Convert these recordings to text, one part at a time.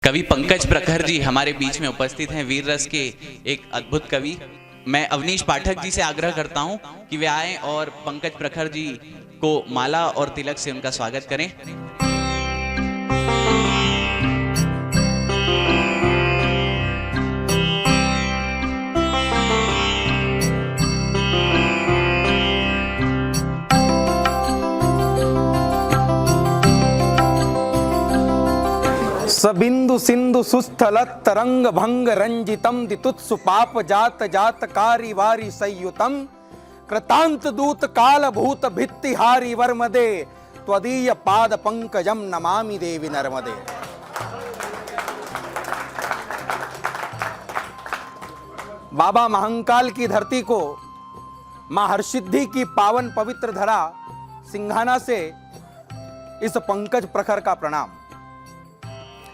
कवि पंकज प्रखर जी हमारे बीच में उपस्थित हैं। वीर रस के एक अद्भुत कवि। मैं अवनीश पाठक जी से आग्रह करता हूं कि वे आएं और पंकज प्रखर जी को माला और तिलक से उनका स्वागत करें। सबिंदु सिंधु सुस्थल तरंग भंग रंजितम दितुत्सु पाप जात जात कारी वारी संयुतम कृतांत दूत काल भूत भित्तिहारी वर्मदे त्वदीय पाद पंकजम नमामि देवी नर्मदे। बाबा महंकाल की धरती को मां हरसिद्धि की पावन पवित्र धरा सिंघाना से इस पंकज प्रखर का प्रणाम।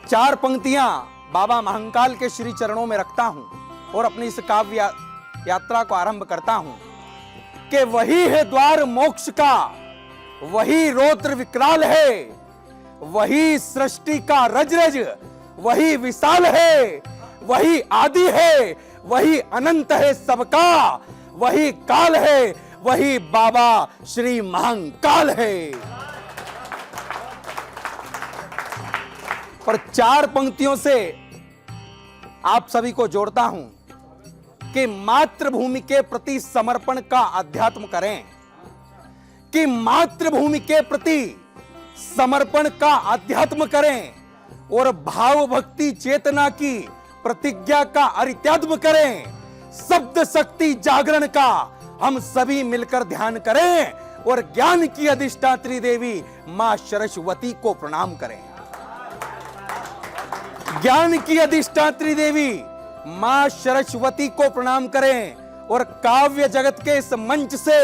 चार पंक्तियां बाबा महंकाल के श्री चरणों में रखता हूं और अपनी इस काव्य यात्रा को आरंभ करता हूं कि वही है द्वार मोक्ष का, वही रौद्र विकराल है, वही सृष्टि का रज, वही विशाल है, वही आदि है, वही अनंत है सबका, वही काल है, वही बाबा श्री महंकाल है। पर चार पंक्तियों से आप सभी को जोड़ता हूं कि मातृभूमि के प्रति समर्पण का अध्यात्म करें, कि मातृभूमि के प्रति समर्पण का अध्यात्म करें और भाव भक्ति चेतना की प्रतिज्ञा का अरित्यात्म करें। शब्द शक्ति जागरण का हम सभी मिलकर ध्यान करें और ज्ञान की अधिष्ठात्री देवी मां सरस्वती को प्रणाम करें। ज्ञान की अधिष्ठात्री देवी मां सरस्वती को प्रणाम करें और काव्य जगत के इस मंच से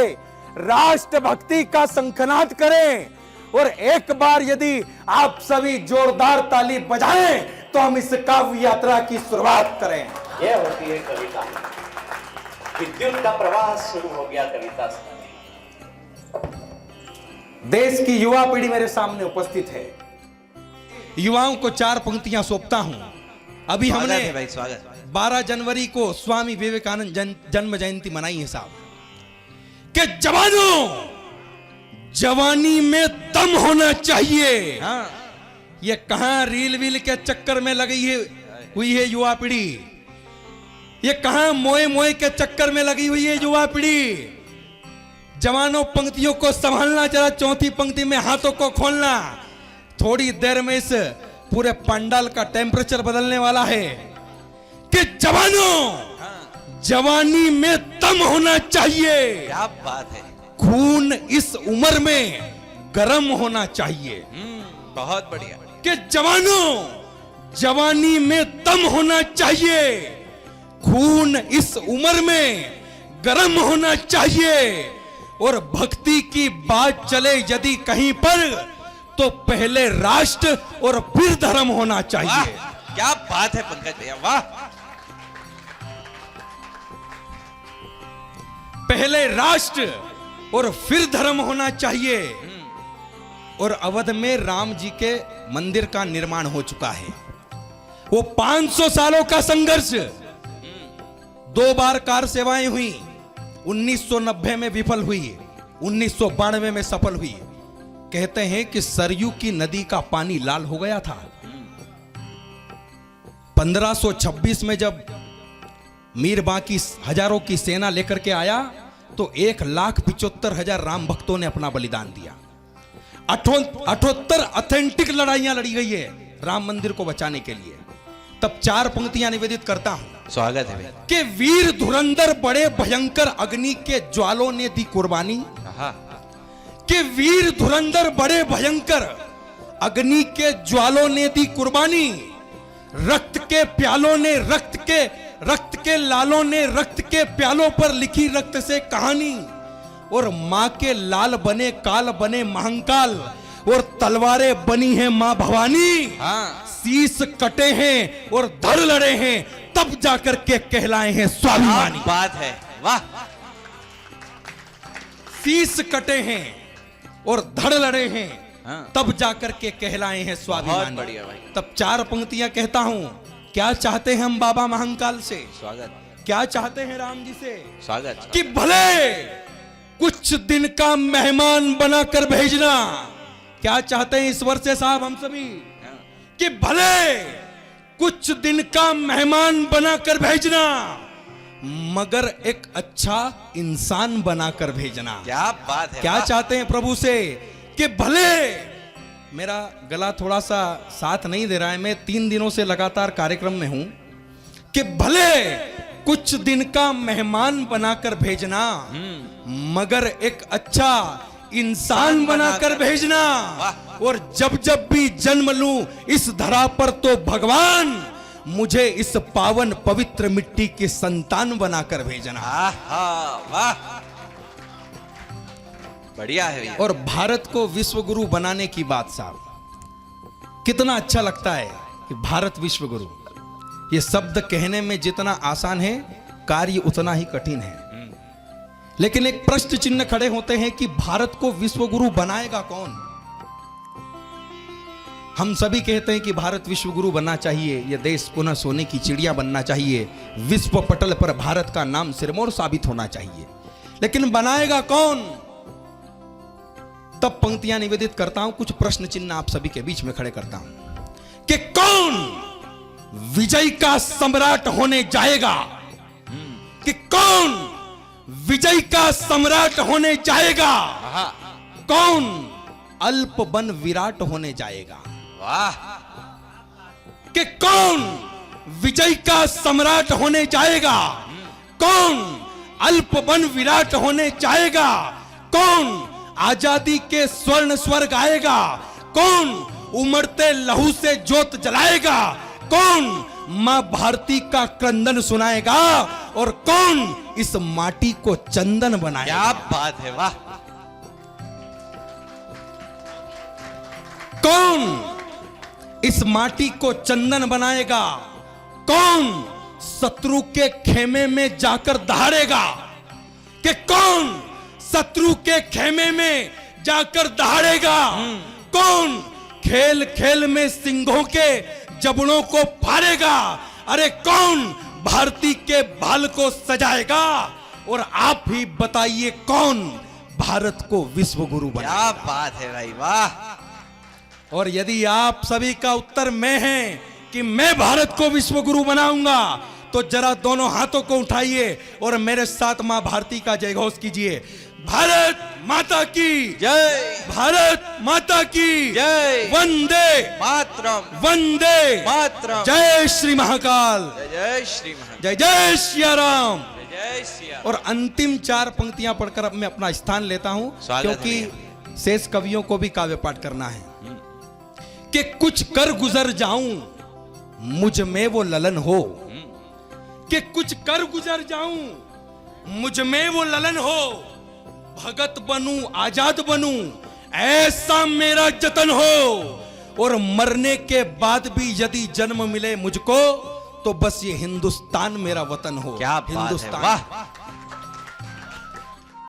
राष्ट्र भक्ति का शंखनाद करें। और एक बार यदि आप सभी जोरदार ताली बजाएं तो हम इस काव्य यात्रा की शुरुआत करें। यह होती है कविता। विद्युत का प्रवाह शुरू हो गया कविता से। देश की युवा पीढ़ी मेरे सामने उपस्थित है। युवाओं को चार पंक्तियां सौंपता हूं। अभी हमने 12 जनवरी को स्वामी विवेकानंद जन्म जयंती मनाई है साहब, कि जवानों, जवानी में दम होना चाहिए। हाँ। ये कहां रील वील के चक्कर में लगी हुई है युवा पीढ़ी, ये कहां मोए मोए के चक्कर में लगी हुई है युवा पीढ़ी। जवानों, पंक्तियों को संभालना, जरा चौथी पंक्ति में हाथों को खोलना। थोड़ी देर में इस पूरे पंडाल का टेम्परेचर बदलने वाला है कि जवानों, जवानी में दम होना चाहिए। क्या बात है। खून इस उम्र में गर्म होना चाहिए। बहुत बढ़िया। कि जवानों, जवानी में दम होना चाहिए, खून इस उम्र में गर्म होना चाहिए। और भक्ति की बात चले यदि कहीं पर तो पहले राष्ट्र और फिर धर्म होना चाहिए। क्या बात है पंकज भैया, वाह। पहले राष्ट्र और फिर धर्म होना चाहिए। और अवध में राम जी के मंदिर का निर्माण हो चुका है। वो 500 सालों का संघर्ष, 2 बार कार सेवाएं हुई, 1990 में विफल हुई, 1992 में सफल हुई। कहते हैं कि सरयू की नदी का पानी लाल हो गया था। 1526 में जब मीर बाकी हजारों की सेना लेकर के आया तो 1,75,000 राम भक्तों ने अपना बलिदान दिया। 78 ऑथेंटिक लड़ाइयां लड़ी गई है राम मंदिर को बचाने के लिए। तब चार पंक्तियां निवेदित करता हूं। स्वागत है कि वीर धुरंधर बड़े भयंकर अग्नि के ज्वालों ने दी कुर्बानी। कि वीर धुरंधर बड़े भयंकर अग्नि के ज्वालों ने दी कुर्बानी। रक्त के प्यालों ने रक्त के लालों ने रक्त के प्यालों पर लिखी रक्त से कहानी। और मां के लाल बने काल बने महंकाल और तलवारें बनी हैं मां भवानी। हाँ। शीश कटे हैं और धड़ लड़े हैं तब जाकर के कहलाए हैं स्वाभिमानी। बात है, वाह। शीश कटे हैं और धड़ लड़े हैं हाँ। तब जाकर के कहलाए हैं बहुत स्वाभिमानी। बढ़िया भाई, तब 4 पंक्तियां कहता हूं। क्या चाहते हैं हम बाबा महंकाल से, स्वागत क्या चाहते हैं राम जी से, स्वागत। कि भले कुछ दिन का मेहमान बनाकर भेजना। क्या चाहते हैं ईश्वर से साहब हम सभी, हाँ। कि भले कुछ दिन का मेहमान बनाकर भेजना, मगर एक अच्छा इंसान बनाकर भेजना। क्या बात है, क्या वाह। चाहते हैं प्रभु से, कि भले, मेरा गला थोड़ा सा साथ नहीं दे रहा है, मैं 3 दिनों से लगातार कार्यक्रम में हूं, कि भले कुछ दिन का मेहमान बनाकर भेजना, मगर एक अच्छा इंसान बनाकर भेजना। वाह। और जब जब भी जन्म लूं इस धरा पर तो भगवान मुझे इस पावन पवित्र मिट्टी की संतान बनाकर भेजना। आहा, वाह, बढ़िया है भैया। और भारत को विश्व गुरु बनाने की बात साहब, कितना अच्छा लगता है कि भारत विश्व गुरु, ये शब्द कहने में जितना आसान है, कार्य उतना ही कठिन है। लेकिन एक प्रश्न चिन्ह खड़े होते हैं कि भारत को विश्व गुरु बनाएगा कौन। हम सभी कहते हैं कि भारत विश्व गुरु बनना चाहिए, यह देश पुनः सोने की चिड़िया बनना चाहिए, विश्व पटल पर भारत का नाम सिरमौर साबित होना चाहिए। लेकिन बनाएगा कौन? तब पंक्तियां निवेदित करता हूं, कुछ प्रश्न चिन्ह आप सभी के बीच में खड़े करता हूं कि कौन विजय का सम्राट होने जाएगा, कि कौन विजय का सम्राट होने जाएगा, आहा, कौन अल्प बन विराट होने जाएगा, वाह, कि कौन विजय का सम्राट होने जाएगा, कौन अल्प बन विराट होने जाएगा, कौन आजादी के स्वर्ण स्वर गाएगा, कौन उमड़ते लहू से ज्योत जलाएगा, कौन मां भारती का क्रंदन सुनाएगा, और कौन इस माटी को चंदन बनाएगा। क्या बात है, वाह, कौन इस माटी को चंदन बनाएगा, कौन शत्रु के खेमे में जाकर दहाड़ेगा, कि कौन शत्रु के खेमे में जाकर दहाड़ेगा, कौन खेल खेल में सिंहों के जबड़ों को फाड़ेगा, अरे कौन भारती के बाल को सजाएगा। और आप ही बताइए कौन भारत को विश्व गुरु बनाएगा। क्या बात है भाई, वाह, और यदि आप सभी का उत्तर मैं है कि मैं भारत को विश्व गुरु बनाऊंगा, तो जरा दोनों हाथों को उठाइए और मेरे साथ मां भारती का जय घोष कीजिए। भारत माता की जय, भारत माता की जय, वंदे मातरम, वंदे मातरम, जय श्री महाकाल, जय जय श्री महाकाल, जय जय सिया राम। जय जय सिया। और अंतिम 4 पंक्तियां पढ़कर अब मैं अपना स्थान लेता हूं, स्वागत है क्योंकि शेष कवियों को भी काव्य पाठ करना है। कि कुछ कर गुजर जाऊं मुझ में वो ललन हो, कि कुछ कर गुजर जाऊं मुझ में वो ललन हो, भगत बनूं आजाद बनूं ऐसा मेरा जतन हो, और मरने के बाद भी यदि जन्म मिले मुझको, तो बस ये हिंदुस्तान मेरा वतन हो। क्या बात है, हिंदुस्तान। वाह।